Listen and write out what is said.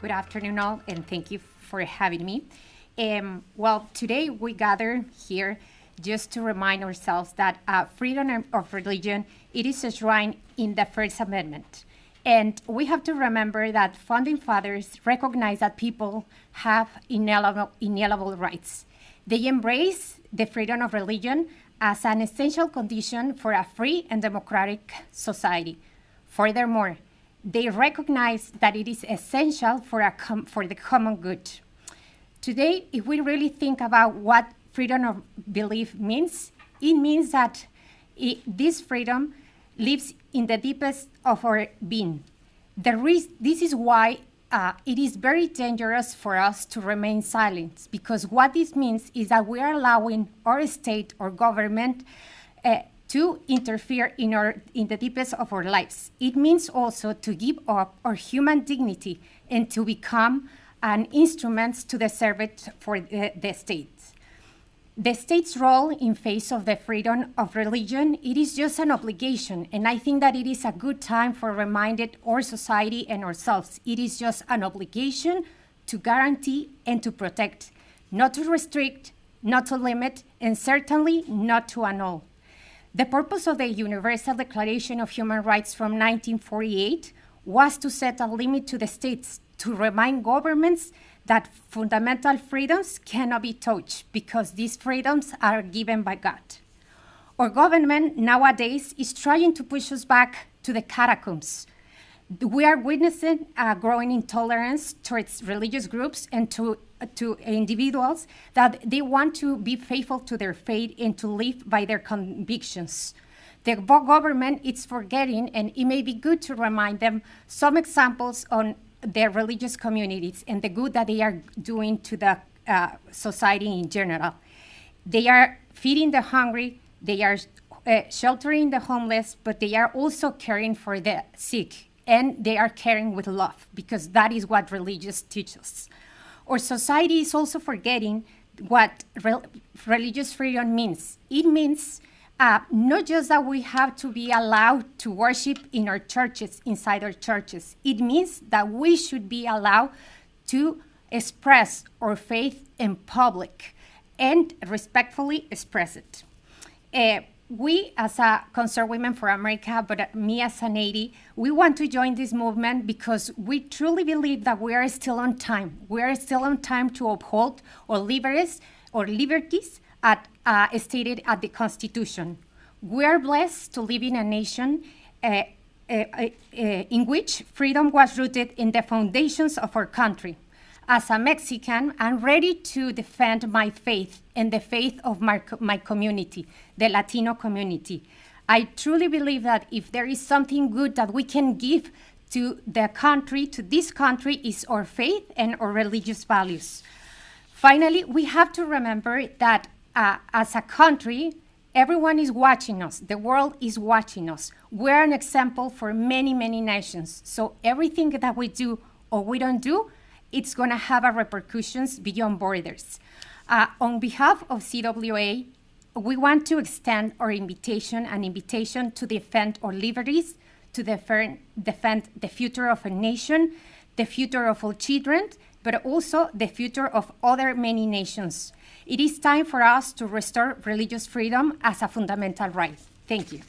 Good afternoon, all, and thank you for having me. Well, today we gather here just to remind ourselves that freedom of religion, it is enshrined in the First Amendment. And we have to remember that founding fathers recognize that people have inalienable rights. They embrace the freedom of religion as an essential condition for a free and democratic society. Furthermore, they recognize that it is essential for the common good. Today, if we really think about what freedom of belief means, it means that this freedom lives in the deepest of our being. This is why it is very dangerous for us to remain silent, because what this means is that we are allowing our state or government to interfere in the deepest of our lives. It means also to give up our human dignity and to become an instrument to the service for the state. The state's role in face of the freedom of religion, it is just an obligation, and I think that it is a good time for reminding our society and ourselves. It is just an obligation to guarantee and to protect, not to restrict, not to limit, and certainly not to annul. The purpose of the Universal Declaration of Human Rights from 1948 was to set a limit to the states, to remind governments that fundamental freedoms cannot be touched because these freedoms are given by God. Our government nowadays is trying to push us back to the catacombs. We are witnessing a growing intolerance towards religious groups and to individuals that they want to be faithful to their faith and to live by their convictions. The government is forgetting, and it may be good to remind them, some examples on their religious communities and the good that they are doing to the society in general. They are feeding the hungry, they are sheltering the homeless, but they are also caring for the sick, and they are caring with love, because that is what religious teaches. Our society is also forgetting what religious freedom means. It means not just that we have to be allowed to worship in our churches, inside our churches. It means that we should be allowed to express our faith in public and respectfully express it. We, as a Concerned Women for America, but me as a Neydy, we want to join this movement because we truly believe that we are still on time. We are still on time to uphold our liberties stated at the Constitution. We are blessed to live in a nation in which freedom was rooted in the foundations of our country. As a Mexican, I'm ready to defend my faith and the faith of my community, the Latino community. I truly believe that if there is something good that we can give to the country, to this country, is our faith and our religious values. Finally, we have to remember that as a country, everyone is watching us. The world is watching us. We're an example for many, many nations. So everything that we do or we don't do, it's going to have repercussions beyond borders. On behalf of CWA, we want to extend an invitation to defend our liberties, to defend the future of a nation, the future of all children, but also the future of other many nations. It is time for us to restore religious freedom as a fundamental right. Thank you.